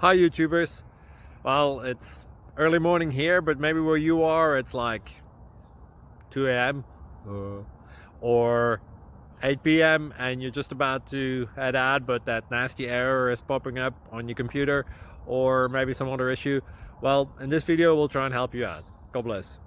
Hi YouTubers. Well, it's early morning here, but maybe where you are it's like 2 a.m. or 8 p.m. and you're just about to head out, but that nasty error is popping up on your computer, or maybe some other issue. Well, in this video we'll try and help you out. God bless.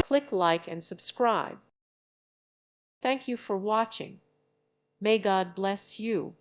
Click like and subscribe. Thank you for watching. May God bless you.